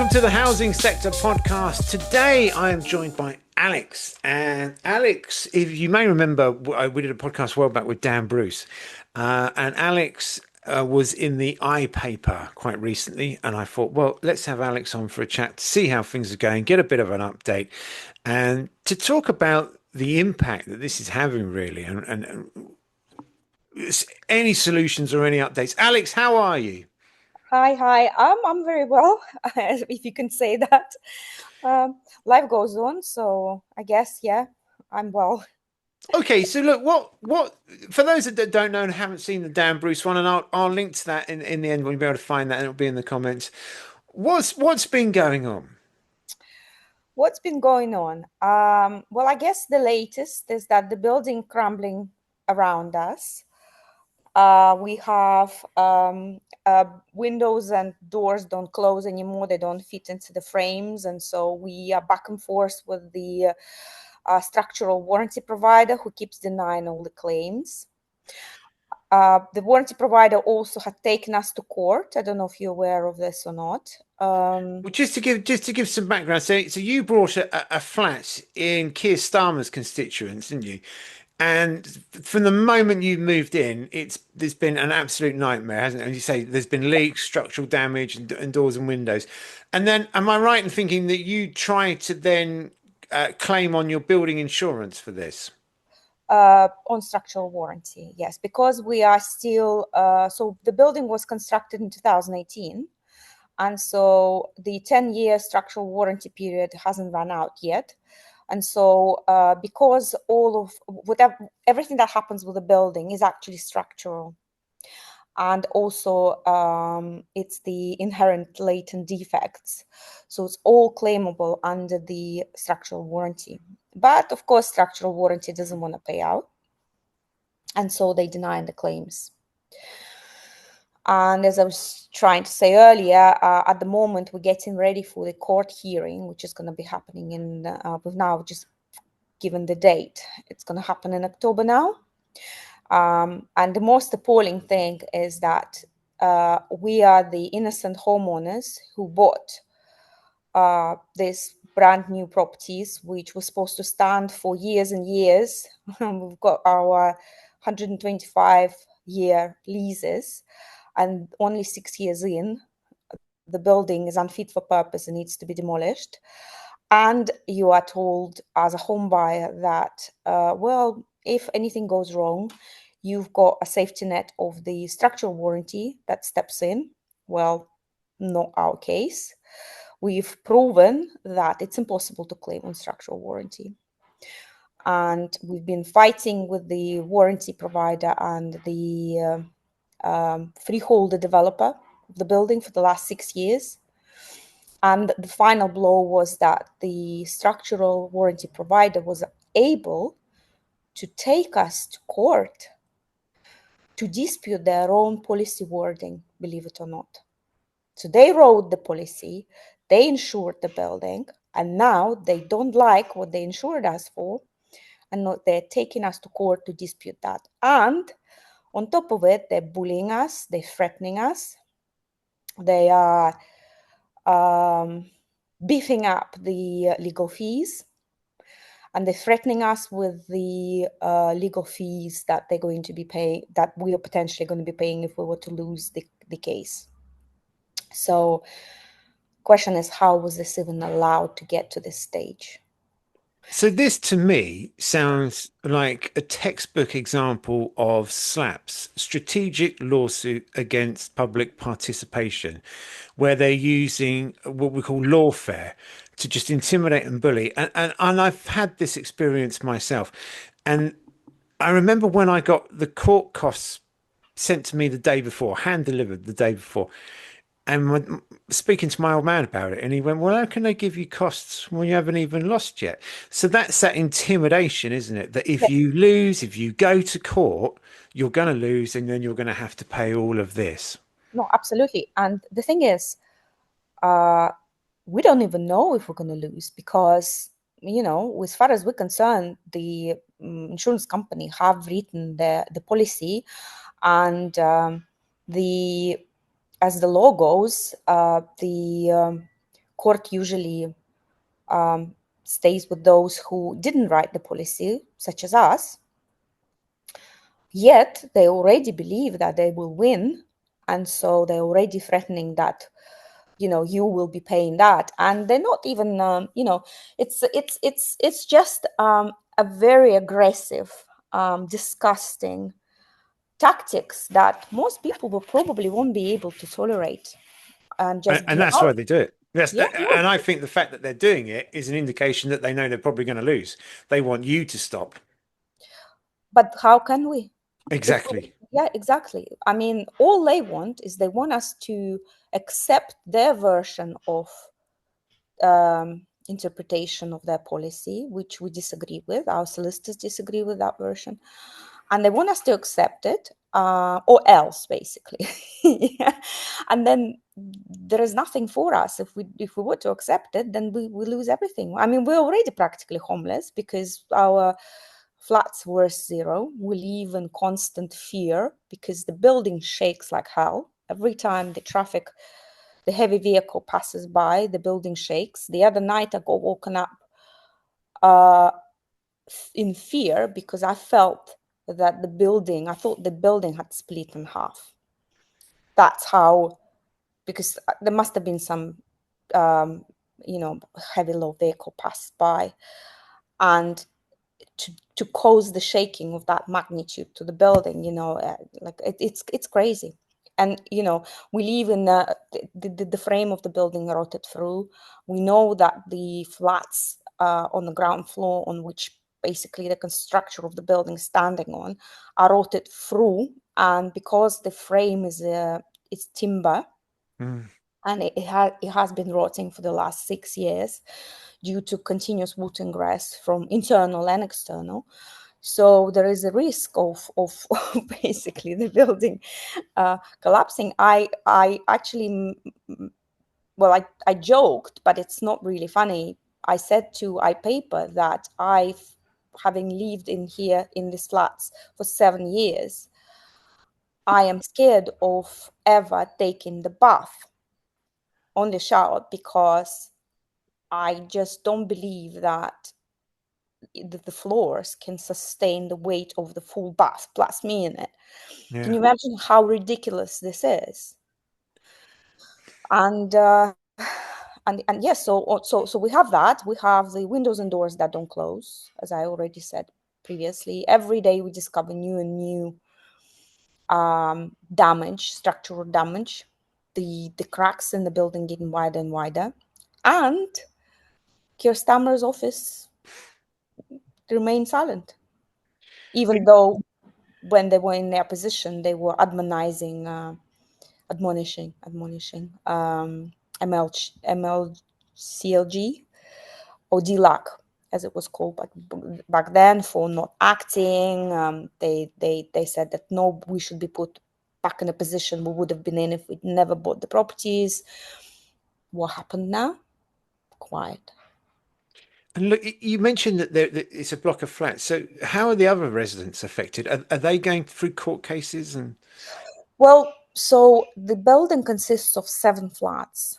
Welcome to the Housing Sector Podcast. Today I am joined by Alex. And Alex, if you may remember, we did a podcast a while back with Dan Bruce. And Alex was in the iPaper quite recently. And I thought, well, let's have Alex on for a chat to see how things are going, get a bit of an update, and to talk about the impact that this is having, really, and any solutions or any updates. Alex, how are you? Hi. I'm very well, if you can say that. Life goes on, so I guess, yeah, I'm well. Okay, so look, what for those that don't know and haven't seen the Dan Bruce one, and I'll link to that in the end when you'll be able to find that, and it'll be in the comments. What's been going on? What's been going on? Well, I guess the latest is that the building crumbling around us. We have windows and doors don't close anymore. They don't fit into the frames. And so we are back and forth with the structural warranty provider who keeps denying all the claims. The warranty provider also had taken us to court. I don't know if you're aware of this or not. Well, just to give some background, so you brought a flat in Keir Starmer's constituents, didn't you? And from the moment you moved in, there's been an absolute nightmare, hasn't it? As you say, there's been leaks, structural damage, and doors and windows. And then, am I right in thinking that you tried to then claim on your building insurance for this? On structural warranty, yes, because we are still, so the building was constructed in 2018. And so the 10-year structural warranty period hasn't run out yet. And so because everything that happens with the building is actually structural. And also it's the inherent latent defects. So it's all claimable under the structural warranty. But of course, structural warranty doesn't want to pay out. And so they deny the claims. And as I was trying to say earlier, at the moment, we're getting ready for the court hearing, which is going to be happening we've now just given the date. It's going to happen in October now. And the most appalling thing is that we are the innocent homeowners who bought these brand new properties, which were supposed to stand for years and years. We've got our 125-year leases, and only 6 years in, the building is unfit for purpose and needs to be demolished. And you are told as a home buyer that, well, if anything goes wrong, you've got a safety net of the structural warranty that steps in. Well, not our case. We've proven that it's impossible to claim on structural warranty. And we've been fighting with the warranty provider and the freeholder developer of the building for the last 6 years. And the final blow was that the structural warranty provider was able to take us to court to dispute their own policy wording, believe it or not. So they wrote the policy, they insured the building, and now they don't like what they insured us for, and they're taking us to court to dispute that. And on top of it, they're bullying us, they're threatening us, they are beefing up the legal fees, and they're threatening us with the legal fees that they're going to be paying, that we are potentially going to be paying if we were to lose the case. So question is, how was this even allowed to get to this stage? So this to me sounds like a textbook example of SLAPS, strategic lawsuit against public participation, where they're using what we call lawfare to just intimidate and bully. And I've had this experience myself. And I remember when I got the court costs sent to me the day before, hand delivered the day before. And speaking to my old man about it, and he went, "Well, how can they give you costs when you haven't even lost yet?" So that's that intimidation, isn't it? That if you lose, if you go to court, you're going to lose, and then you're going to have to pay all of this. No, absolutely. And the thing is, we don't even know if we're going to lose because, as far as we're concerned, the insurance company have written the policy, and as the law goes, the court usually stays with those who didn't write the policy, such as us. Yet they already believe that they will win, and so they're already threatening that, you will be paying that, and they're not even, it's just a very aggressive, disgusting tactics that most people will probably won't be able to tolerate and just And be that's why out. they do it. Yeah, And I think the fact that they're doing it is an indication that they know they're probably going to lose. They want you to stop. but how can we? If we, Exactly. yeah, exactly. I mean, all they want is they want us to accept their version of interpretation of their policy, which we disagree with. Our solicitors disagree with that version, and they want us to accept it, or else, basically. Yeah. And then there is nothing for us. If we were to accept it, then we lose everything. I mean, we're already practically homeless because our flats worth zero. We live in constant fear because the building shakes like hell. Every time the heavy vehicle passes by, the building shakes. The other night I got woken up in fear because I thought the building had split in half. That's how, because there must have been some, heavy low vehicle passed by, and to cause the shaking of that magnitude to the building, like it's crazy. And we live in the frame of the building rotted through. We know that the flats on the ground floor, on which basically the structure of the building is standing on, are rotted through, and because the frame is timber, Mm. and it has been rotting for the last 6 years due to continuous wood and grass from internal and external. So there is a risk of basically the building collapsing. I actually, well, I joked, but it's not really funny. I said to iPaper that having lived in here in these flats for 7 years, I am scared of ever taking the bath on the shower because I just don't believe that the floors can sustain the weight of the full bath plus me in it. Can Yeah. you imagine how ridiculous this is? And and yes, so we have that. We have the windows and doors that don't close, as I already said previously. Every day we discover new and new damage, structural damage. The cracks in the building getting wider and wider, and Keir Starmer's office remained silent, even though when they were in their position, they were admonishing MLCLG or DLAC, as it was called back then, for not acting. They said that no, we should be put back in a position we would have been in if we'd never bought the properties. What happened now? Quiet. And look, you mentioned that it's a block of flats. So how are the other residents affected? Are they going through court cases? And Well, so the building consists of 7 flats,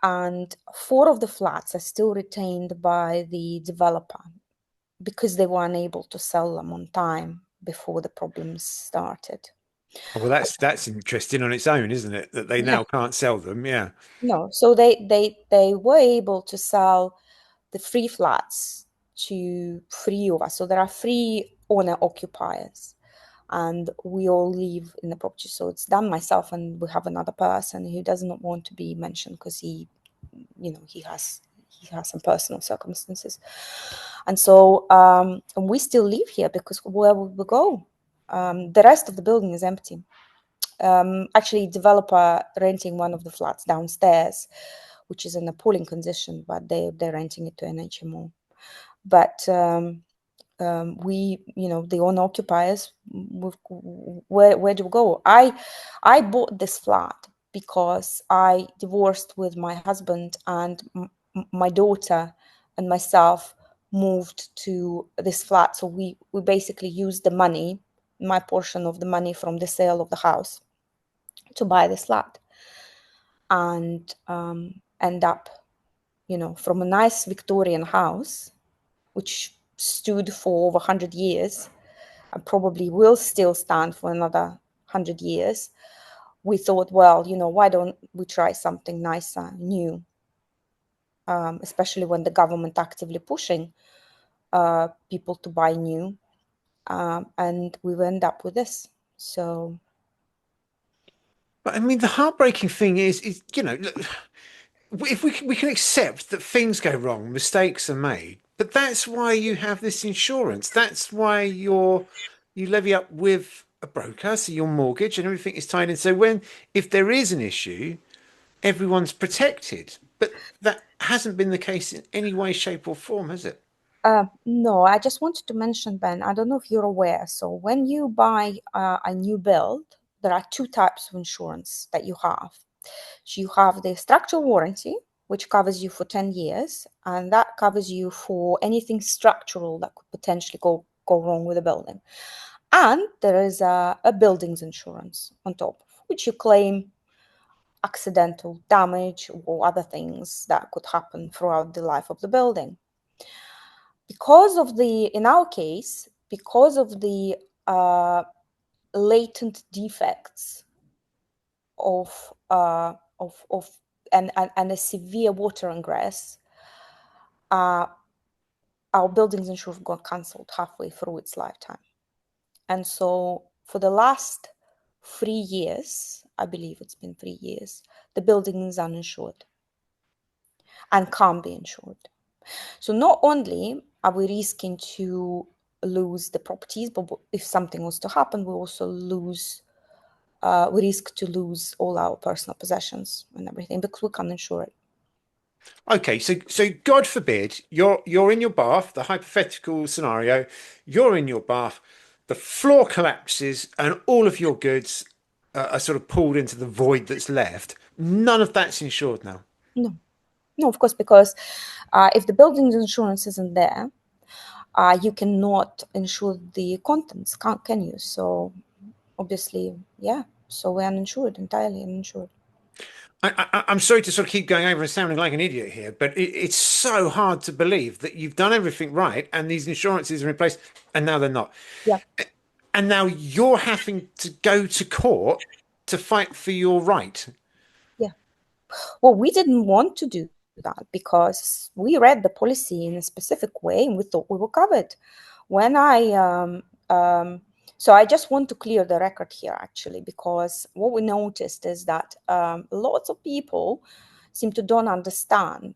and 4 of the flats are still retained by the developer because they were unable to sell them on time before the problems started. well, that's interesting on its own, isn't it? That they Yeah, now can't sell them. Yeah. no. So they were able to sell the 3 flats to 3 of us. So there are 3 owner occupiers, and we all live in the property. So it's done myself, and we have another person who does not want to be mentioned because he has some personal circumstances. And so and we still live here because where would we go? The rest of the building is empty. Actually, developer renting one of the flats downstairs, which is in a appalling condition, but they're renting it to an HMO. But we, the owner occupiers, where do we go? I bought this flat because I divorced with my husband, and my daughter and myself moved to this flat. So we basically used the money, my portion of the money from the sale of the house, to buy this flat, and end up from a nice Victorian house, which stood for over 100 years and probably will still stand for another 100 years, we thought, well, why don't we try something nicer, new, especially when the government actively pushing people to buy new. And we end up with this. So, But I mean, the heartbreaking thing is if we can accept that things go wrong, mistakes are made, but that's why you have this insurance. That's why you levy up with a broker, so your mortgage and everything is tied in. So if there is an issue, everyone's protected. But that hasn't been the case in any way, shape, or form, has it? no, I just wanted to mention, Ben, I don't know if you're aware. So when you buy a new build, there are two types of insurance that you have. So you have the structural warranty, which covers you for 10 years, and that covers you for anything structural that could potentially go wrong with the building. And there is a buildings insurance on top, which you claim accidental damage or other things that could happen throughout the life of the building. In our case, because of the latent defects of and a severe water ingress, our buildings insurance got cancelled halfway through its lifetime. And so for the last 3 years, I believe it's been 3 years, the building is uninsured and can't be insured. So not only are we risking to lose the properties, but if something was to happen, we also we risk to lose all our personal possessions and everything because we can't insure it. Okay, so God forbid you're in your bath, the hypothetical scenario, you're in your bath, the floor collapses, and all of your goods are sort of pulled into the void that's left. None of that's insured now. No, no, of course, because if the building's insurance isn't there, you cannot insure the contents, can you? So obviously, yeah. So we're uninsured, entirely uninsured. I'm sorry to sort of keep going over and sounding like an idiot here, but it's so hard to believe that you've done everything right and these insurances are in place and now they're not. Yeah, And now you're having to go to court to fight for your right. yeah. Well, we didn't want to do that because we read the policy in a specific way and we thought we were covered. When I so I just want to clear the record here actually, because what we noticed is that lots of people seem to don't understand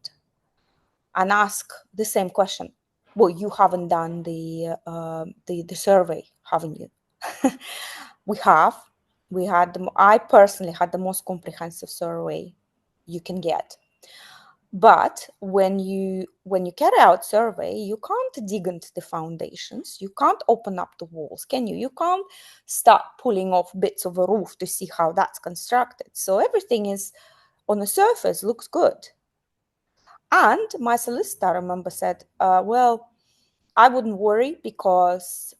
and ask the same question. Well, you haven't done the survey, haven't you? We have. I personally had the most comprehensive survey you can get. But when you carry out survey, you can't dig into the foundations. You can't open up the walls, can you? You can't start pulling off bits of a roof to see how that's constructed. So everything is on the surface looks good. And my solicitor, I remember, said, well, I wouldn't worry because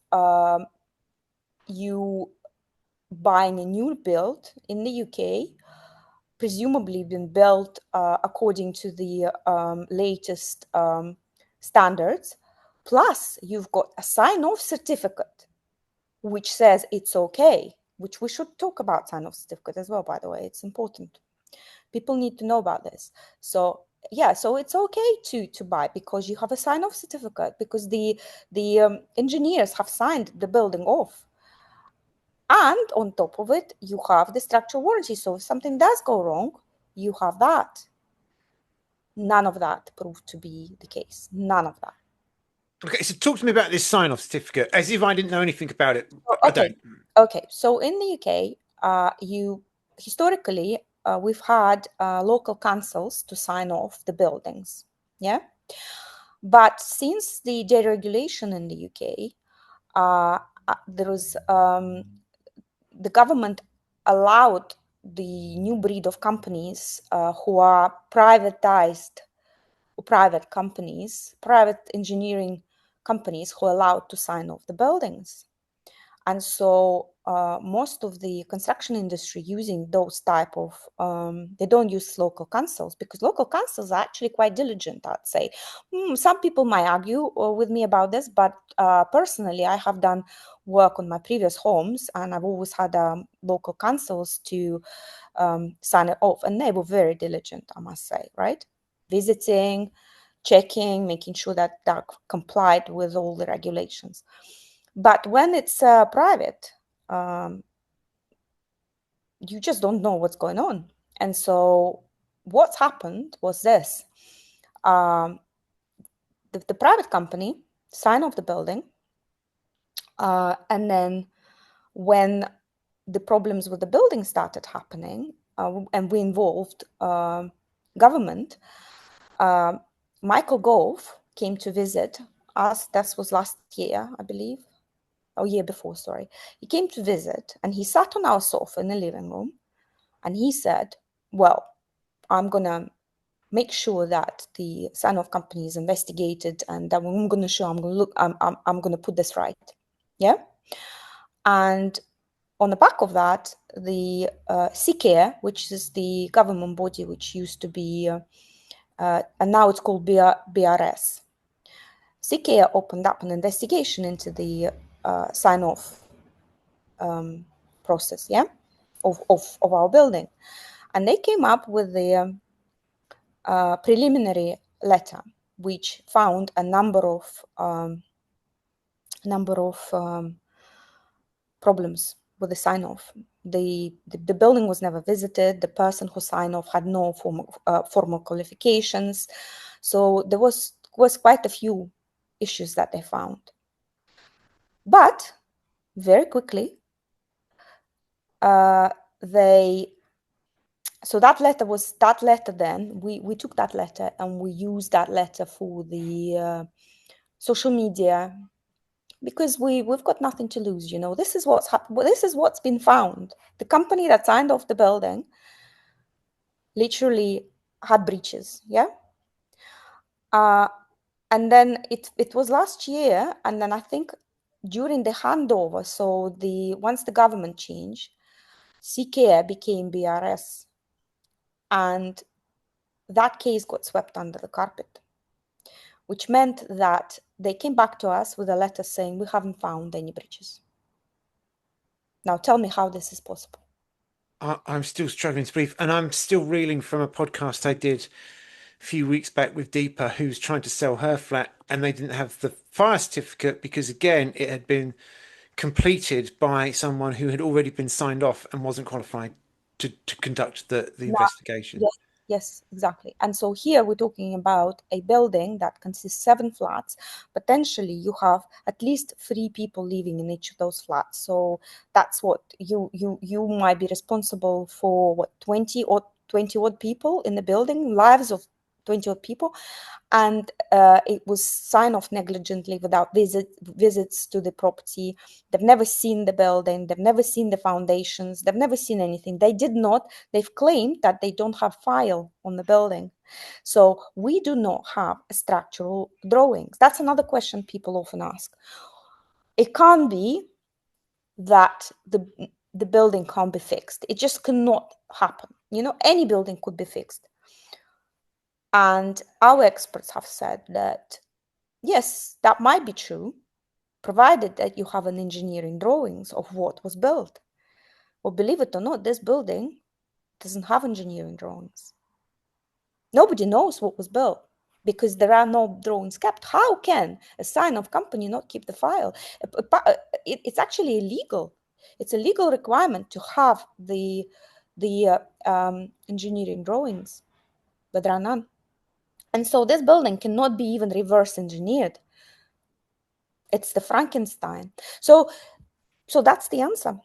you buying a new build in the UK, presumably been built according to the latest standards. Plus, you've got a sign-off certificate, which says it's okay, which we should talk about sign-off certificate as well, by the way. It's important. People need to know about this. So yeah, so it's okay to buy because you have a sign-off certificate, because the engineers have signed the building off. And on top of it, you have the structural warranty. So if something does go wrong, you have that. None of that proved to be the case. None of that. Okay, so talk to me about this sign-off certificate as if I didn't know anything about it. I Okay. don't. Okay. So in the UK, you historically we've had local councils to sign off the buildings. Yeah. But since the deregulation in the UK, there was the government allowed the new breed of companies who are privatized, private companies, private engineering companies who are allowed to sign off the buildings. And so most of the construction industry using those type of they don't use local councils because local councils are actually quite diligent, I'd say. Some people might argue with me about this, but personally I have done work on my previous homes and I've always had local councils to sign it off, and they were very diligent, I must say, right? Visiting, checking, making sure that they're complied with all the regulations. But when it's private, you just don't know what's going on. And so what's happened was this. The private company signed off the building, and then when the problems with the building started happening, and we involved government, Michael Gove came to visit us. That was last year, I believe. Oh, year before, sorry. He came to visit and he sat on our sofa in the living room and he said, well, I'm going to make sure that the sign-off company is investigated and that I'm going to show, I'm going to look, I'm going to put this right. Yeah. And on the back of that, the CCARE, which is the government body which used to be, and now it's called BRS. CCARE opened up an investigation into the sign-off process, yeah, of our building. And they came up with the preliminary letter, which found a number of problems with the sign-off. The building was never visited. The person who signed off had no formal qualifications. So there was quite a few issues that they found. But very quickly, so that letter then, we took that letter and we used that letter for the social media, because we've got nothing to lose, you know. This is what's been found. The company that signed off the building literally had breaches, yeah. And then it was last year, and then I think during the handover, so once the government changed, CCARE became BRS, and that case got swept under the carpet, which meant that they came back to us with a letter saying we haven't found any breaches. Now tell me how this is possible. I'm still struggling to believe, and I'm still reeling from a podcast I did a few weeks back with Deepa, who's trying to sell her flat, and they didn't have the fire certificate because, again, it had been completed by someone who had already been signed off and wasn't qualified to conduct the investigation. Yes, yes, exactly. And so here we're talking about a building that consists 7 flats. Potentially you have at least 3 people living in each of those flats. So that's what you might be responsible for, what, 20 odd people in the building, lives of 20 odd people. And it was signed off negligently without visits to the property. They've never seen the building. They've never seen the foundations. They've never seen anything. They've claimed that they don't have file on the building. So we do not have a structural drawings. That's another question people often ask. It can't be that the building can't be fixed. It just cannot happen. You know, any building could be fixed. And our experts have said that, yes, that might be true, provided that you have an engineering drawings of what was built. Well, believe it or not, this building doesn't have engineering drawings. Nobody knows what was built because there are no drawings kept. How can a sign-off company not keep the file? It's actually illegal. It's a legal requirement to have the engineering drawings, but there are none. And so this building cannot be even reverse engineered. It's the Frankenstein. So that's the answer.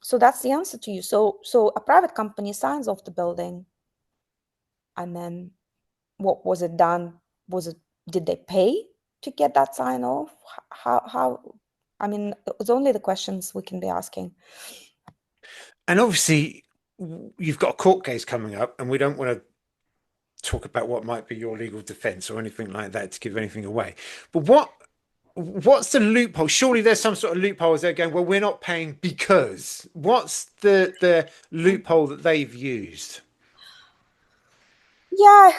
So that's the answer to you. So a private company signs off the building, and then what was it done? Did they pay to get that sign off? How? I mean, it's only the questions we can be asking. And obviously, you've got a court case coming up, and we don't want to talk about what might be your legal defense or anything like that to give anything away. But what's the loophole? Surely there's some sort of loopholes they're going, well, we're not paying because. What's the loophole that they've used? Yeah,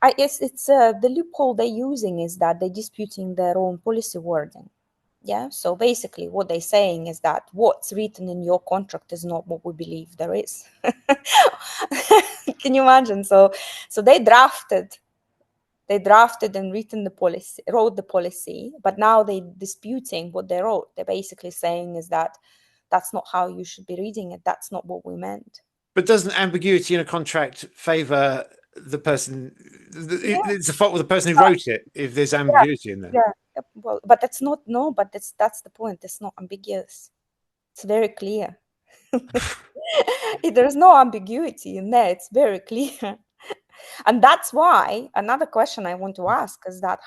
it's the loophole they're using is that they're disputing their own policy wording. Yeah, so basically what they're saying is that what's written in your contract is not what we believe there is. Can you imagine? So they drafted and written the policy, wrote the policy, but now they're disputing what they wrote. They're basically saying is that that's not how you should be reading it. That's not what we meant. But doesn't ambiguity in a contract favor the person? Yeah, It's the fault of the person who wrote it if there's yeah, ambiguity in there. yeah. Yep. Well, but that's not no, but that's the point. It's not ambiguous. It's very clear. There's no ambiguity in there. It's very clear. And that's why another question I want to ask is that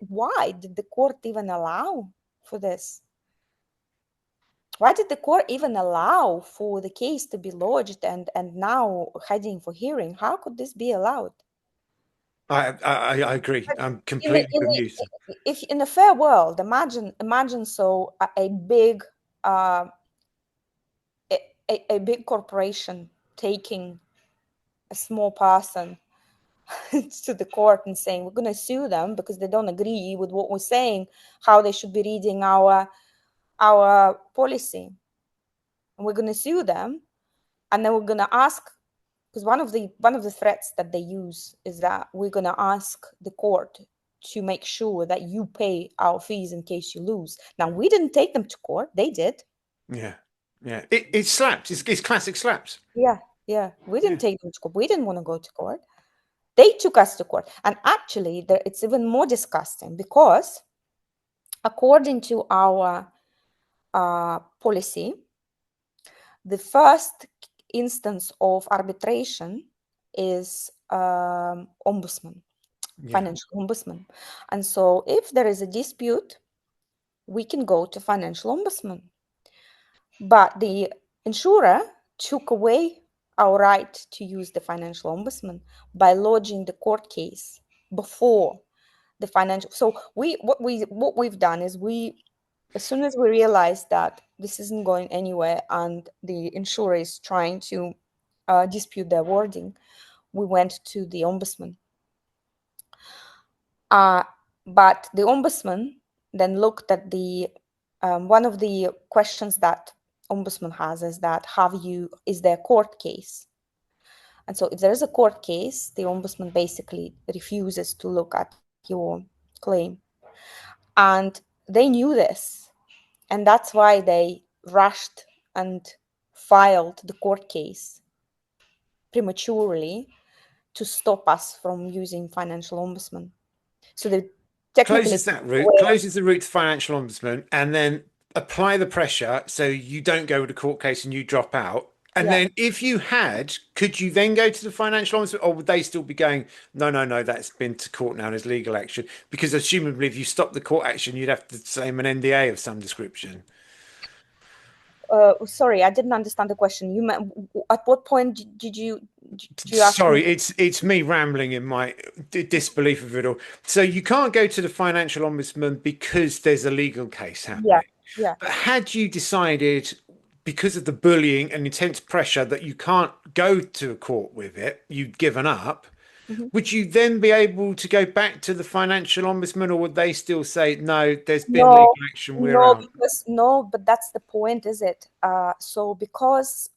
why did the court even allow for this? Why did the court even allow for the case to be lodged and now heading for hearing? How could this be allowed? I agree. But I'm in a, completely in bemused. a, if in a fair world, imagine so a big uh, a big corporation taking a small person to the court and saying we're going to sue them because they don't agree with what we're saying, how they should be reading our policy, and we're going to sue them, and then we're going to ask, because one of the threats that they use is that we're going to ask the court to make sure that you pay our fees in case you lose. Now, we didn't take them to court, they did. Yeah, yeah. It slaps. It's classic slaps. Yeah, we Yeah. didn't take them to court, we didn't want to go to court. They took us to court. And actually, it's even more disgusting because according to our policy, the first instance of arbitration is ombudsman, Yeah. financial ombudsman. And so if there is a dispute, we can go to financial ombudsman. But the insurer took away our right to use the financial ombudsman by lodging the court case before the financial. So what we've done is as soon as we realized that this isn't going anywhere and the insurer is trying to dispute their wording, we went to the ombudsman. But the ombudsman then looked at the one of the questions that ombudsman has is that is there a court case? And so if there is a court case, the ombudsman basically refuses to look at your claim. And they knew this. And that's why they rushed and filed the court case prematurely to stop us from using financial ombudsman. So they technically Closes that route, closes the route to financial ombudsman, and then apply the pressure so you don't go with a court case and you drop out. And yeah. then if you had, could you then go to the financial ombudsman, or would they still be going, no, no, no, that's been to court now and there's legal action? Because assumably if you stop the court action, you'd have to claim an NDA of some description. Sorry, I didn't understand the question. You meant at what point did you ask me? Sorry, it's me rambling in my disbelief of it all. So you can't go to the financial ombudsman because there's a legal case Yeah, happening. yeah. But had you decided, because of the bullying and intense pressure, that you can't go to a court with it, you'd given up, Mhm. would you then be able to go back to the financial ombudsman, or would they still say, no, there's been No, legal action, we're no, out? because no, but that's the point, is it? So because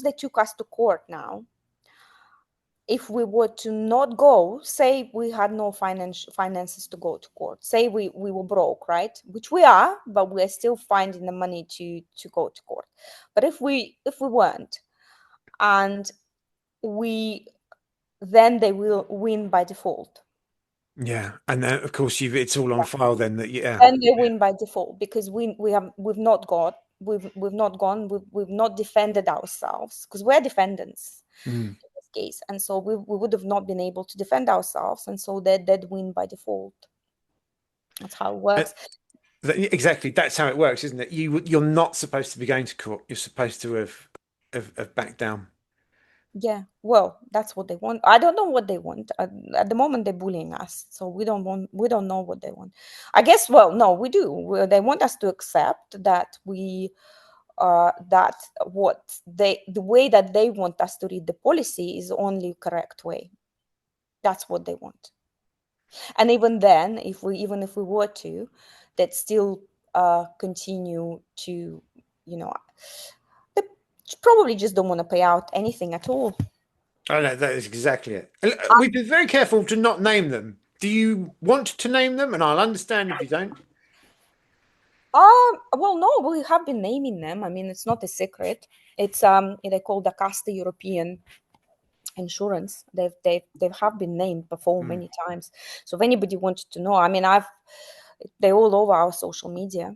they took us to court now, if we were to not go, say we had no finances to go to court, say we were broke, right? Which we are, but we're still finding the money to go to court. But if we weren't, and we then they will win by default. Yeah. And then, of course, it's all on file then that, yeah. Then they win by default because we've not got we've not gone we've not defended ourselves because we're defendants Mm. in this case, and so we would have not been able to defend ourselves, and so they'd win by default. That's how it Uh, works. Exactly. That's how it works, isn't it? You're not supposed to be going to court. You're supposed to have backed down. Yeah, well, that's what they want. I don't know what they want. At the moment, they're bullying us, so we don't know what they want. I guess, well, no, we do. They want us to accept that that the way that they want us to read the policy is only correct way. That's what they want. And even then, even if we were to, they'd still continue to, you know, they probably just don't want to pay out anything at all. I know that is exactly it. We've been very careful to not name them. Do you want to name them? And I'll understand if you don't. Well, no, we have been naming them. I mean, it's not a secret. It's they call the Casta European Insurance. They have been named before Hmm. many times. So if anybody wanted to know, I mean, they're all over our social media.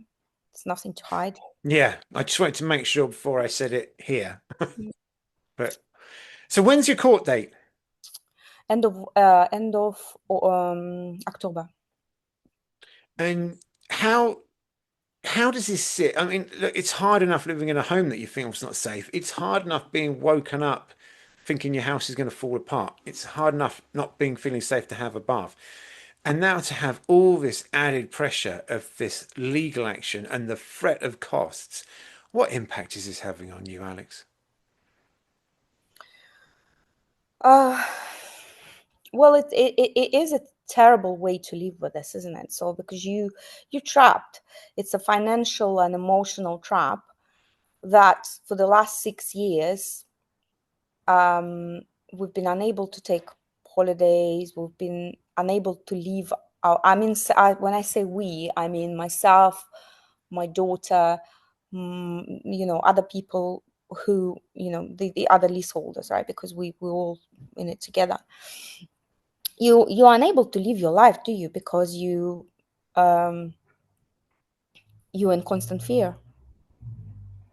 It's nothing to hide. Yeah, I just wanted to make sure before I said it here. Mm. But so when's your court date? End of October. And how does this sit? I mean, look, it's hard enough living in a home that you think it's not safe. It's hard enough being woken up thinking your house is going to fall apart. It's hard enough not being feeling safe to have a bath. And now to have all this added pressure of this legal action and the threat of costs. What impact is this having on you, Alex? Uh, well, it is a terrible way to live with this, isn't it? So because you're trapped. It's a financial and emotional trap that for the last 6 years we've been unable to take holidays. We've been unable to leave our, I mean, when I say we, I mean myself, my daughter, other people who, the other leaseholders, right? Because we're all in it together. You're unable to live your life, do you? Because um, you're in constant fear.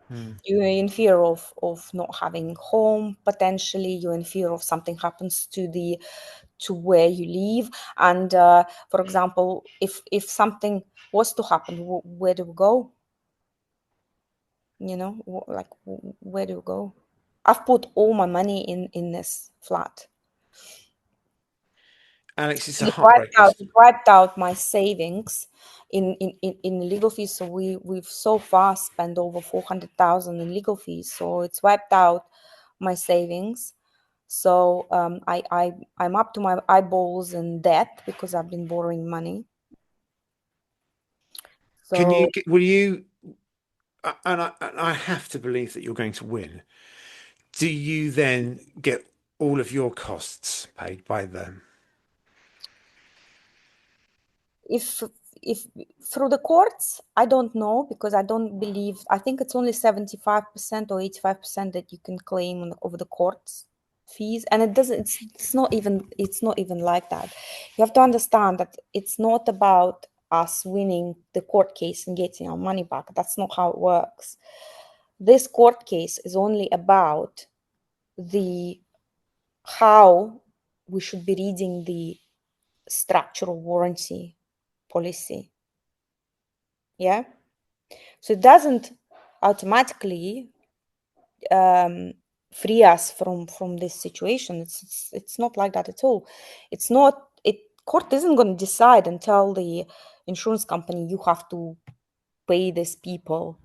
Hmm. You're in fear of not having home potentially. You're in fear of something happens to where you live. And for example, if something was to happen, where do we go? Where do we go? I've put all my money in this flat. Alex, it's a It wiped heartbreaker. out it wiped out my savings in legal fees. So we've so far spent over 400,000 in legal fees. So it's wiped out my savings. So I'm up to my eyeballs in debt because I've been borrowing money. Can you, So will you, and I have to believe that you're going to win. Do you then get all of your costs paid by them? if if through the courts, I don't know because I don't believe. I think it's only 75% or 85% that you can claim over the courts fees, and it doesn't. It's not even like that. You have to understand that it's not about us winning the court case and getting our money back. That's not how it works. This court case is only about the how we should be reading the structural warranty policy. Yeah. So it doesn't automatically free us from this situation. It's not like that at all. It's not. It Court isn't going to decide and tell the insurance company you have to pay these people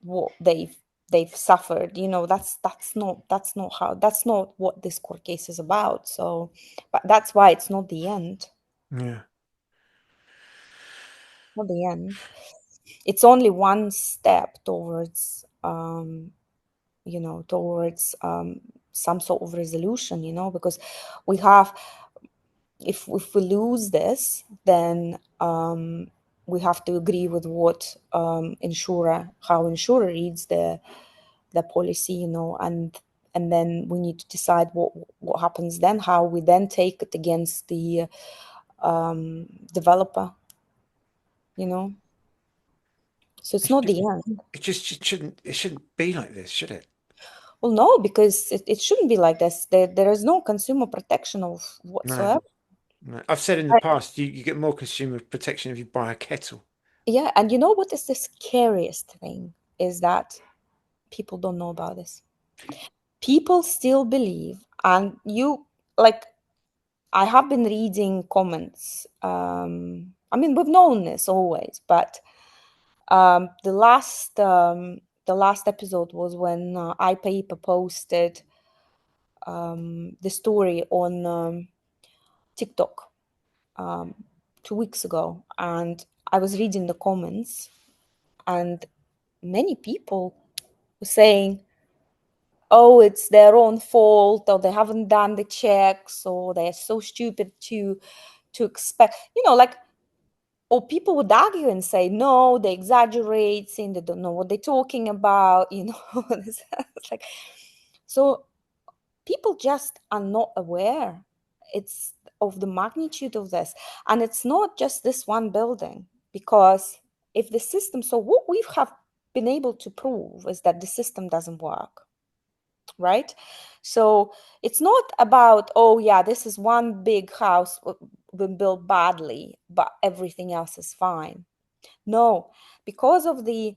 what they've suffered. That's not what this court case is about. So, but that's why it's not the end. Yeah. Not the end. It's only one step towards some sort of resolution, because we have, if we lose this, then we have to agree with what how insurer reads the policy, and then we need to decide what happens then, how we then take it against the developer, you know so it's It, not it, the end. it shouldn't be like this, should it? Well, no, because it shouldn't be like this. There is no consumer protection of No, whatsoever. no. I've said in the past, you get more consumer protection if you buy a kettle. Yeah, and you know what is the scariest thing is that people don't know about this. people still believe, and I have been reading comments. I mean, we've known this always, but the last episode was when iPaper posted the story on TikTok 2 weeks ago, and I was reading the comments, and many people were saying, oh, it's their own fault, or they haven't done the checks, or they're so stupid to expect, or people would argue and say, no, they exaggerate, saying they don't know what they're talking about, It's like, so people just are not aware it's of the magnitude of this. And it's not just this one building, because if the system, so what we have been able to prove is that the system doesn't work, right? So it's not about, oh yeah, this is one big house been built badly, but everything else is fine. No, because of the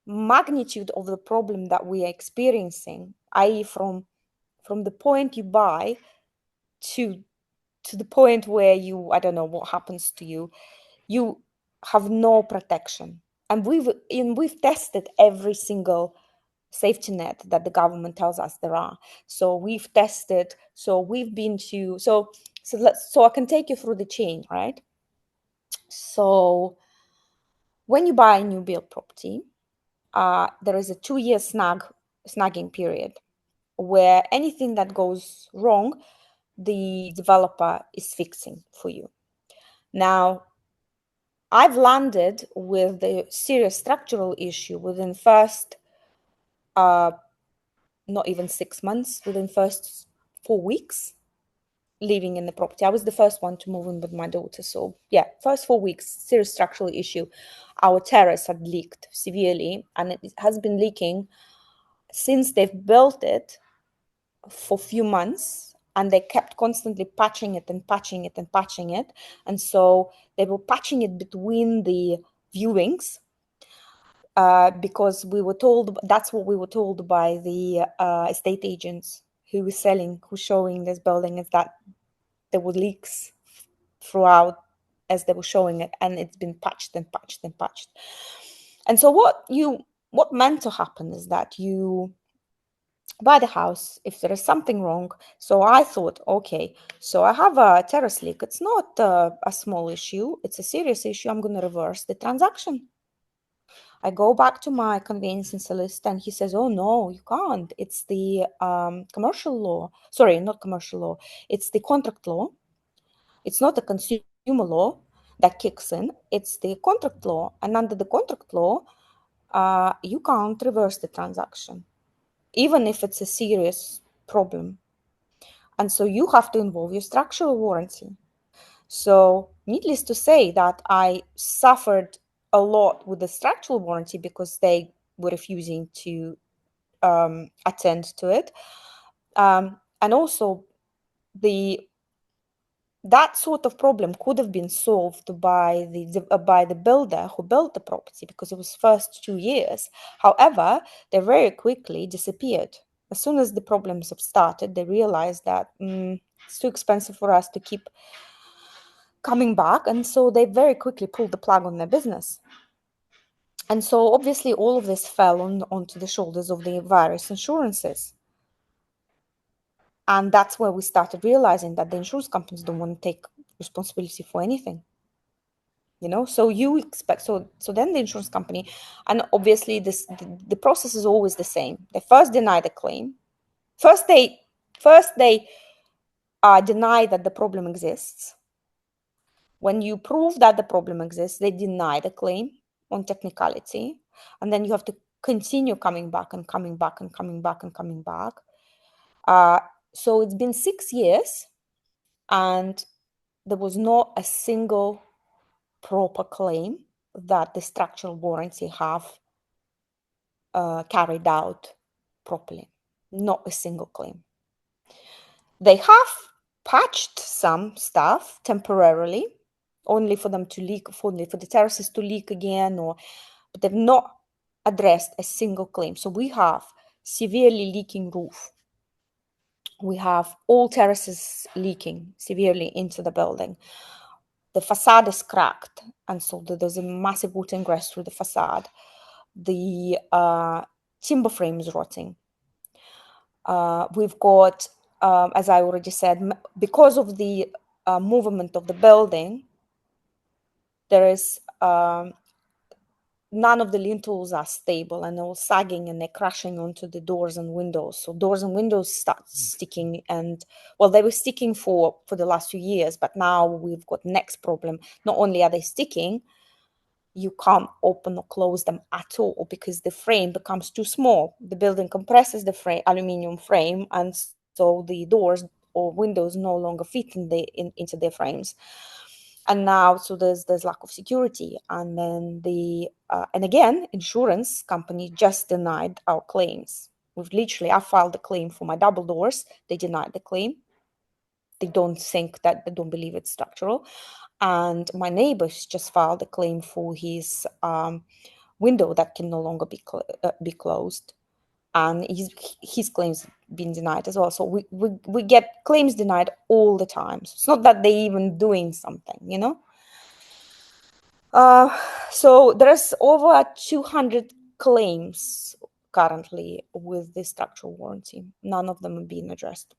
magnitude of the problem that we are experiencing, i.e. from the point you buy to the point where you, I don't know what happens to you, you have no protection. And we've tested every single safety net that the government tells us there are. So we've tested, so we've been to, so I can take you through the chain, right? So when you buy a new build property, there is a 2-year snagging period where anything that goes wrong, the developer is fixing for you. Now, I've landed with the serious structural issue within first, not even 6 months, within first 4 weeks living in the property. I was the first one to move in with my daughter. So yeah, first 4 weeks, serious structural issue. Our terrace had leaked severely, and it has been leaking since they've built it for a few months, and they kept constantly patching it and patching it and patching it. And so they were patching it between the viewings, because we were told, that's what we were told by the estate agents who were showing this building, is that there were leaks throughout as they were showing it, and it's been patched and patched and patched. And so what meant to happen is that you buy the house if there is something wrong. So I thought, okay, so I have a terrace leak. It's not a small issue. It's a serious issue. I'm going to reverse the transaction. I go back to my conveyancing solicitor, and he says, oh, no, you can't. It's the commercial law. Sorry, not commercial law. It's the contract law. It's not the consumer law that kicks in. It's the contract law. And under the contract law, you can't reverse the transaction, even if it's a serious problem. And so you have to involve your structural warranty. So needless to say that I suffered a lot with the structural warranty because they were refusing to attend to it. And also that sort of problem could have been solved by the builder who built the property, because it was first 2 years. However, they very quickly disappeared. As soon as the problems have started, they realized that it's too expensive for us to keep coming back, and so they very quickly pulled the plug on their business. And so obviously all of this fell onto the shoulders of the various insurances. And that's where we started realizing that the insurance companies don't want to take responsibility for anything. So you expect, so then the insurance company, and obviously the process is always the same. They first deny the claim. First they deny that the problem exists. When you prove that the problem exists, they deny the claim on technicality, and then you have to continue coming back and coming back and coming back and coming back. So it's been 6 years, and there was not a single proper claim that the structural warranty have carried out properly. Not a single claim. They have patched some stuff temporarily, only for them to leak, only for the terraces to leak again, but they've not addressed a single claim. So we have severely leaking roof. we have all terraces leaking severely into the building. The facade is cracked, and so there's a massive water ingress through the facade. The timber frame is rotting. We've got, as I already said, because of the movement of the building, there is none of the lintels are stable, and they're all sagging and they're crashing onto the doors and windows. So doors and windows start sticking, and well, they were sticking for the last few years, but now we've got next problem. Not only are they sticking, you can't open or close them at all because the frame becomes too small. The building compresses the frame, aluminum frame, and so the doors or windows no longer fit into their frames. And now, so there's lack of security, and then and again, insurance company just denied our claims. I filed a claim for my double doors. They denied the claim. They don't believe it's structural. And my neighbors just filed a claim for his window that can no longer be closed, and his claims been denied as well. So we get claims denied all the time. So it's not that they even doing something, you know. So there's over 200 claims currently with this structural warranty. None of them are being addressed.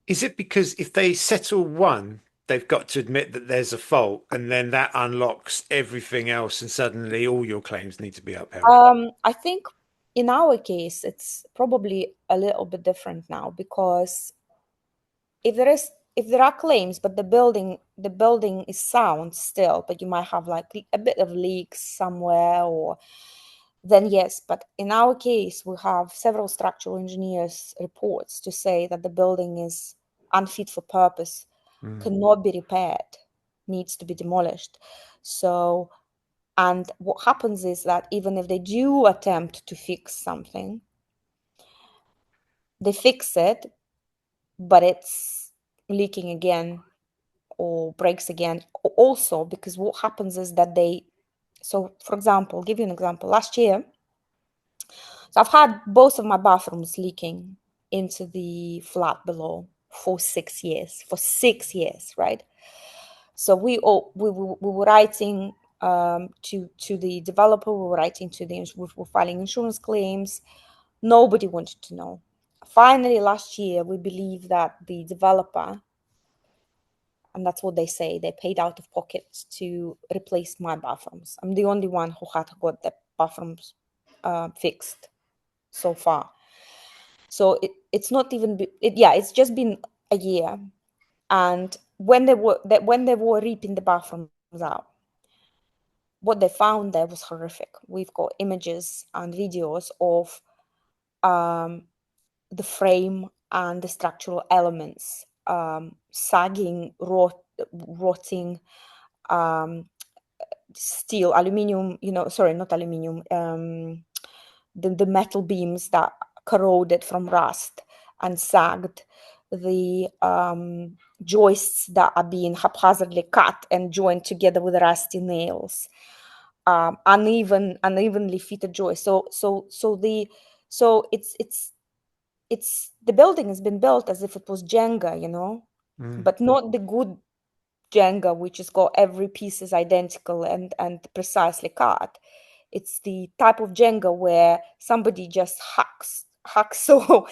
Is it because if they settle one, they've got to admit that there's a fault, and then that unlocks everything else, and suddenly all your claims need to be upheld? I think in our case, it's probably a little bit different now, because if there are claims, but the building is sound still, but you might have like a bit of leaks somewhere, or then yes. But in our case, we have several structural engineers reports to say that the building is unfit for purpose, cannot be repaired, needs to be demolished. So, and what happens is that even if they do attempt to fix something, they fix it, but it's leaking again or breaks again. Also, because what happens is that so for example, I'll give you an example. Last year, so I've had both of my bathrooms leaking into the flat below for 6 years. For 6 years, right? So we were writing to the developer. We were writing we were filing insurance claims. Nobody wanted to know. Finally, last year, we believe that the developer, and that's what they say, they paid out of pocket to replace my bathrooms. I'm the only one who had got the bathrooms fixed so far. So it's not even it's just been a year. And when they were ripping the bathrooms out, what they found there was horrific. We've got images and videos of the frame and the structural elements sagging, rotting, steel, aluminium, sorry, not aluminium, the metal beams that corroded from rust and sagged, the joists that are being haphazardly cut and joined together with rusty nails, unevenly fitted joists. So it's the building has been built as if it was Jenga, but not the good Jenga, which has got every piece is identical and precisely cut. It's the type of Jenga where somebody just hacks so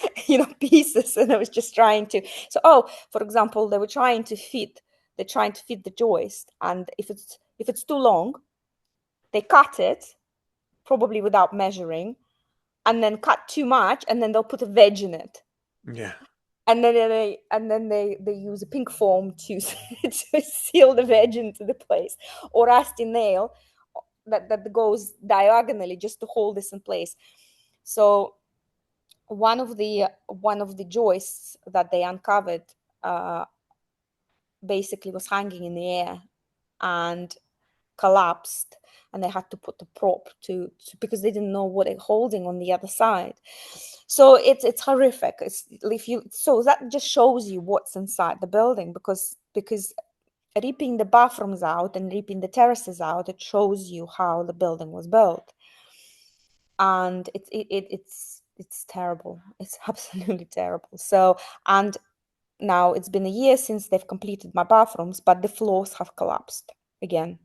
pieces, and I was just trying to. So, for example, they're trying to fit the joist, and if it's too long, they cut it, probably without measuring, and then cut too much, and then they'll put a wedge in it. Yeah. And then they use a pink foam to to seal the wedge into the place, or rusty nail that goes diagonally just to hold this in place. So one of the joists that they uncovered basically was hanging in the air and collapsed, and they had to put the prop to because they didn't know what they're holding on the other side. So it's horrific. So that just shows you what's inside the building, because ripping the bathrooms out and ripping the terraces out, it shows you how the building was built. And it's terrible. It's absolutely terrible. So, and now it's been a year since they've completed my bathrooms, but the floors have collapsed again.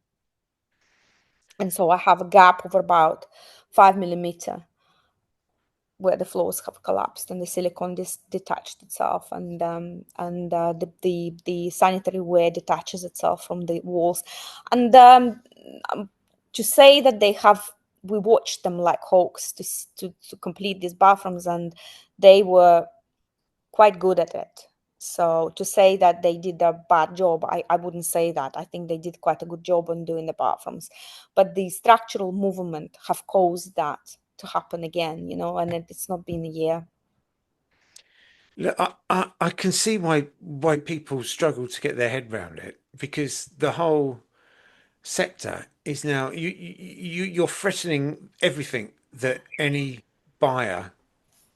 And so I have a gap of about 5 millimeter where the floors have collapsed and the silicone detached itself, and the sanitary ware detaches itself from the walls. And to say that we watched them like hawks to complete these bathrooms, and they were quite good at it. So to say that they did a bad job, I wouldn't say that. I think they did quite a good job on doing the bathrooms, but the structural movement have caused that to happen again, and it's not been a year. Look, I can see why people struggle to get their head around it, because the whole sector is now you're threatening everything that any buyer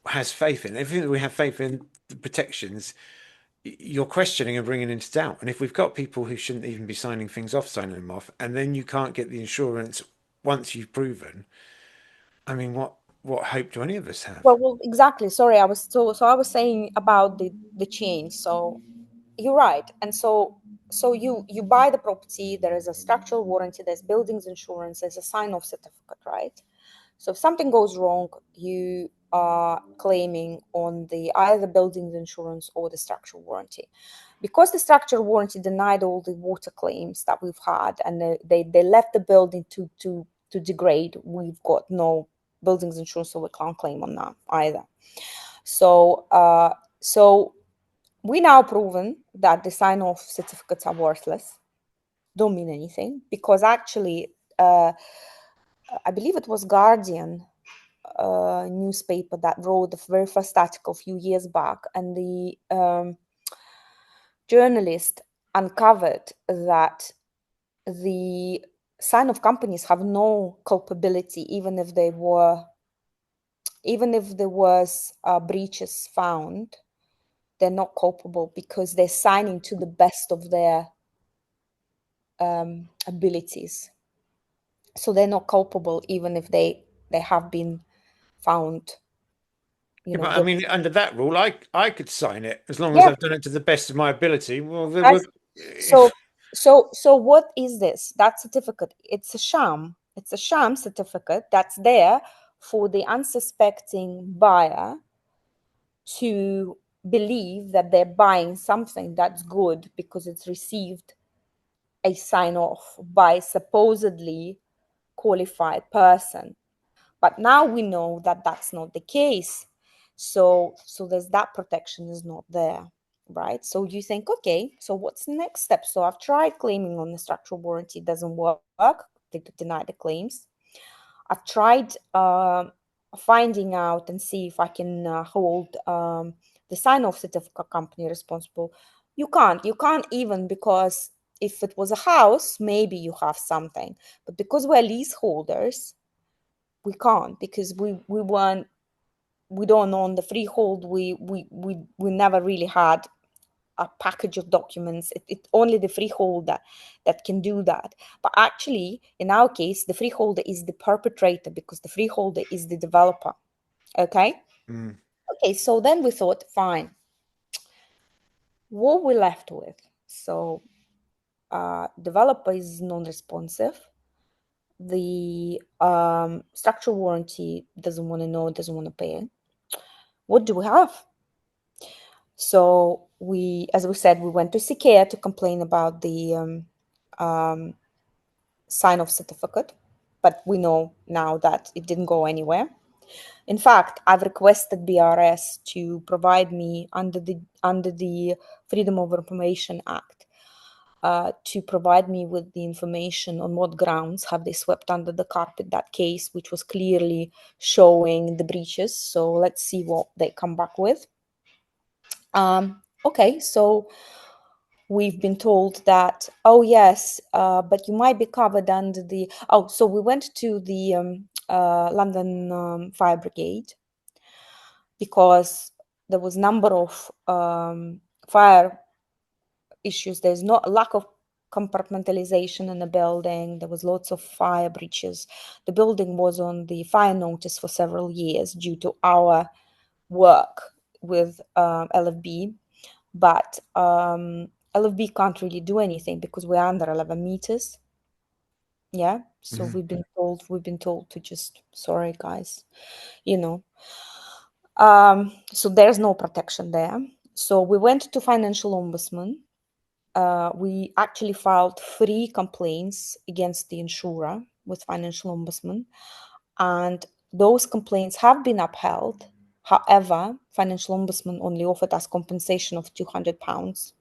has faith in. Everything that we have faith in, the protections, you're questioning and bringing into doubt. And if we've got people who shouldn't even be signing things off, signing them off, and then you can't get the insurance once you've proven, I mean, what hope do any of us have? Well, exactly. Sorry, I was saying about the change. So you're right. And so you buy the property, there is a structural warranty, there's buildings insurance, there's a sign-off certificate, right? So if something goes wrong, you are claiming on either the buildings insurance or the structural warranty. Because the structural warranty denied all the water claims that we've had, and they left the building to degrade, we've got no buildings insurance, so we can't claim on that either. So we now proven that the sign-off certificates are worthless, don't mean anything, because actually, I believe it was Guardian newspaper that wrote the very first article a few years back, and the journalist uncovered that the sign-off companies have no culpability, even if there was breaches found. They're not culpable because they're signing to the best of their abilities. So they're not culpable even if they have been found, Yeah, but I guilty. mean, under that rule, I could sign it as long as Yeah, I've done it to the best of my ability. Well, there guys. would. So so what is this? That certificate? It's a sham. It's a sham certificate that's there for the unsuspecting buyer to believe that they're buying something that's good because it's received a sign off by supposedly qualified person. But now we know that that's not the case. So there's that protection is not there, right? So you think, okay, so what's the next step? So I've tried claiming on the structural warranty, it doesn't work. They deny the claims. I've tried finding out and see if I can hold the sign-off certificate company responsible. You can't even, because if it was a house, maybe you have something. But because we're leaseholders, we can't, because we don't own the freehold. We never really had a package of documents. It only the freeholder that can do that. But actually, in our case, the freeholder is the perpetrator because the freeholder is the developer. Okay. Mm. Okay. So then we thought, fine, what we left with? So developer is non-responsive. The structural warranty doesn't want to know, doesn't want to pay. What do we have? So as we said, we went to CCARE to complain about the sign-off certificate, but we know now that it didn't go anywhere. In fact, I've requested BRS to provide me under the Freedom of Information Act to provide me with the information on what grounds have they swept under the carpet that case, which was clearly showing the breaches. So let's see what they come back with. Okay, so we've been told that, oh yes, but you might be covered under the, so we went to the London Fire Brigade because there was number of fire issues. There's not a lack of compartmentalization in the building. There was lots of fire breaches. The building was on the fire notice for several years due to our work with LFB, but LFB can't really do anything because we're under 11 meters. Yeah, so Mhm. we've been told to just, sorry guys, you know. So there's no protection there. So we went to financial ombudsman. We actually filed 3 complaints against the insurer with financial ombudsman, and those complaints have been upheld. However, financial ombudsman only offered us compensation of £200.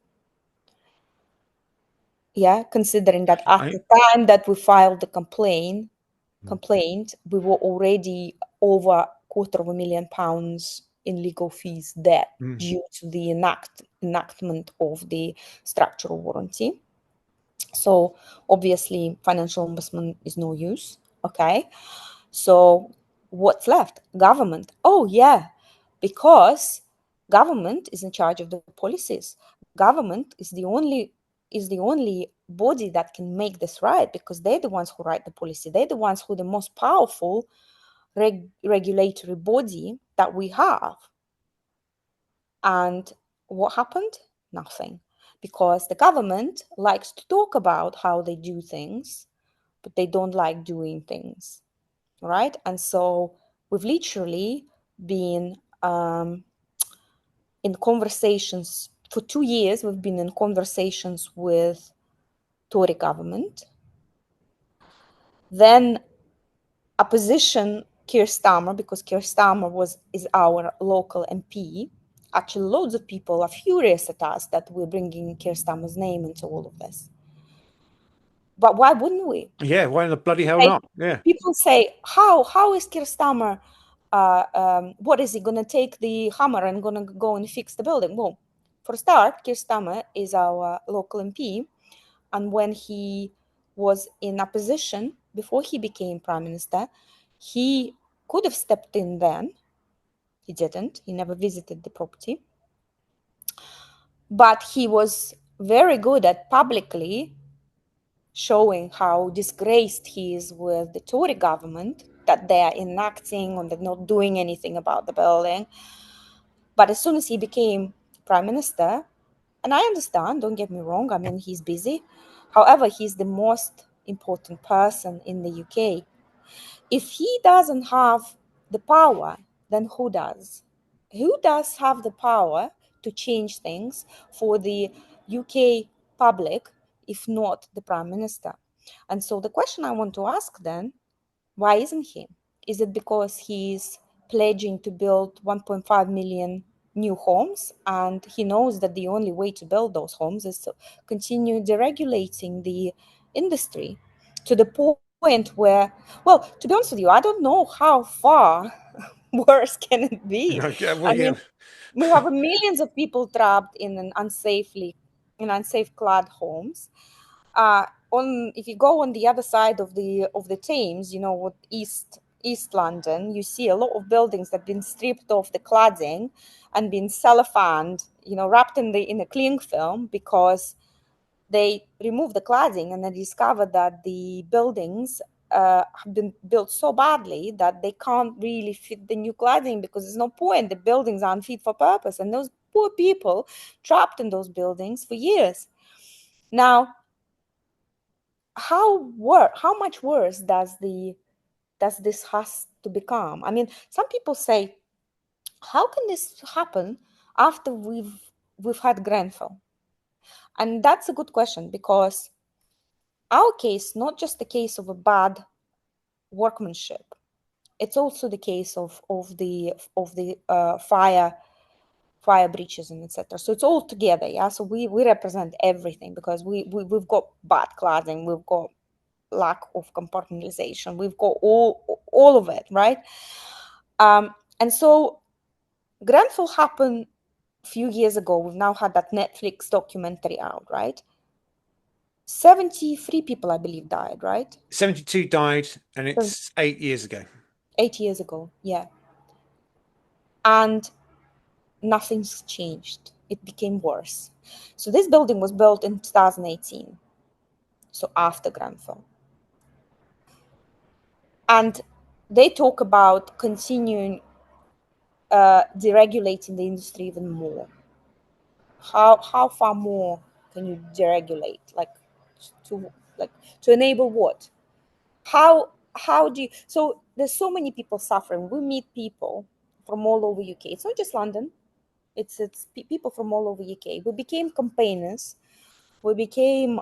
Yeah, considering that at I, the time that we filed the complaint, we were already over £250,000 in legal fees debt mm, due to the enactment of the structural warranty. So obviously, financial ombudsman is no use. Okay, so what's left? Government. Oh yeah, because government is in charge of the policies. Government is the only body that can make this right, because they're the ones who write the policy. They're the ones who are the most powerful regulatory body that we have. And what happened? Nothing. Because the government likes to talk about how they do things, but they don't like doing things, right? And so we've literally been in conversations for 2 years. We've been in conversations with Tory government. Then opposition, Keir Starmer, because Keir Starmer is our local MP. Actually, loads of people are furious at us that we're bringing Keir Starmer's name into all of this. But why wouldn't we? yeah, why the bloody hell not? Yeah. People say, how is Keir Starmer? What is he going to take the hammer and going to go and fix the building? Well, for a start, Keir Starmer is our local MP, and when he was in opposition before he became prime minister, he could have stepped in then. He didn't. He never visited the property, but he was very good at publicly showing how disgraced he is with the Tory government, that they are enacting and they're not doing anything about the building. But as soon as he became prime minister, and I understand, don't get me wrong, I mean, he's busy. However, he's the most important person in the UK. If he doesn't have the power, then who does? Who does have the power to change things for the UK public, if not the prime minister? And so the question I want to ask then, why isn't he? Is it because he's pledging to build 1.5 million new homes, and he knows that the only way to build those homes is to continue deregulating the industry to the point where, well, to be honest with you, I don't know how far worse can it be. Okay, well, I yeah. mean, we have millions of people trapped in unsafe clad homes. If you go on the other side of the Thames, you know, what East London, you see a lot of buildings that have been stripped off the cladding and been cellophaned, you know, wrapped in a cling film, because they removed the cladding and they discovered that the buildings have been built so badly that they can't really fit the new cladding, because there's no point. The buildings aren't fit for purpose, and those poor people trapped in those buildings for years. Now, how much worse does this has to become? I mean, some people say, how can this happen after we've had Grenfell? And that's a good question, because our case, not just the case of a bad workmanship, it's also the case of the fire breaches and etc. So it's all together. Yeah, so we represent everything, because we've got bad cladding, we've got lack of compartmentalization, we've got all of it, right? And so Grenfell happened a few years ago. We've now had that Netflix documentary out, right? 73 people, I believe, died, right? 72 died, and it's 8 years ago. 8 years ago, yeah. And nothing's changed. It became worse. So this building was built in 2018. so after Grenfell. And they talk about continuing deregulating the industry even more. How far more can you deregulate? To like to enable what? How do you? So there's so many people suffering. We meet people from all over UK. It's not just London. It's people from all over UK. We became campaigners. We became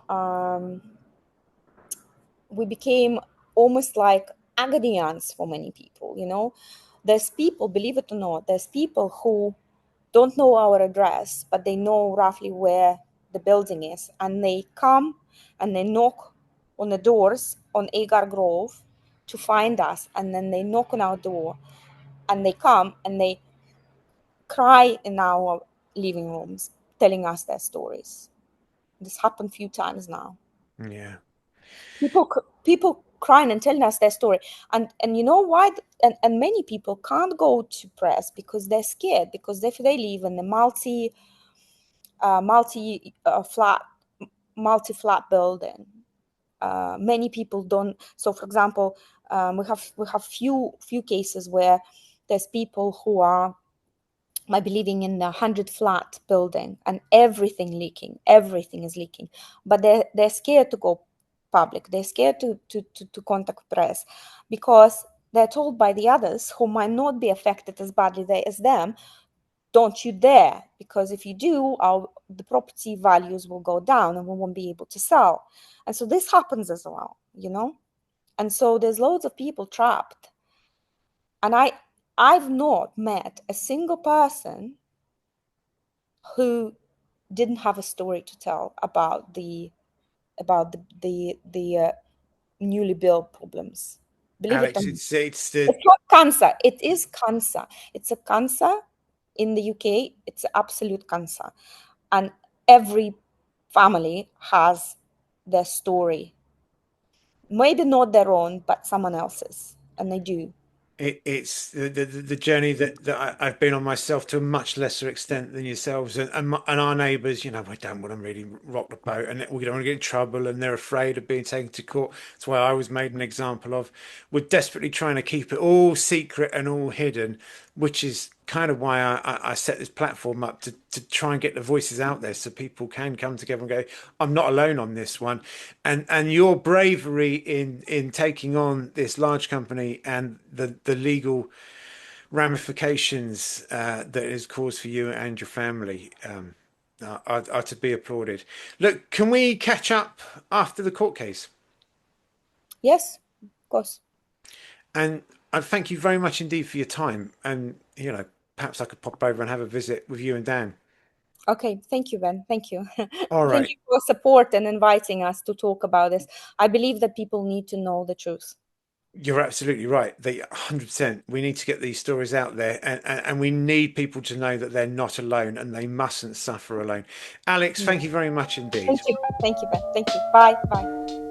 almost like agony aunts for many people. There's people, believe it or not, there's people who don't know our address, but they know roughly where the building is, and they come and they knock on the doors on Agar Grove to find us, and then they knock on our door, and they come and they cry in our living rooms, telling us their stories. This happened a few times now. Yeah. People crying and telling us their story, and you know why? And many people can't go to press because they're scared, because if they live in a multi flat building, many people don't. So for example, we have few cases where there's people who might be living in a 100 flat building and everything is leaking, but they're scared to go public. They're scared to contact press, because they're told by the others who might not be affected as badly as them, don't you dare, because if you do, the property values will go down and we won't be able to sell. And so this happens as well. And so there's loads of people trapped, and I've not met a single person who didn't have a story to tell about the newly built problems. Believe it or Alex, not, it's the it's not cancer. It is cancer. It's a cancer in the UK. It's an absolute cancer, and every family has their story. Maybe not their own, but someone else's, and they do. it's the journey I've been on myself to a much lesser extent than yourselves and our neighbours. We don't want to really rock the boat, and we don't want to get in trouble, and they're afraid of being taken to court. That's why I was made an example of. We're desperately trying to keep it all secret and all hidden, which is kind of why I set this platform up to try and get the voices out there so people can come together and go, I'm not alone on this one. And your bravery in taking on this large company and the legal ramifications that it has caused for you and your family are to be applauded. Look, can we catch up after the court case? Yes, of course. And I thank you very much indeed for your time. And, perhaps I could pop over and have a visit with you and Dan. Okay, thank you, Ben. Thank you. All Thank right. you for support and inviting us to talk about this. I believe that people need to know the truth. You're absolutely right. 100%. We need to get these stories out there, and we need people to know that they're not alone and they mustn't suffer alone. Alex, Yeah. thank you very much Thank indeed. you. Thank you, Ben. Thank you. Bye. Bye.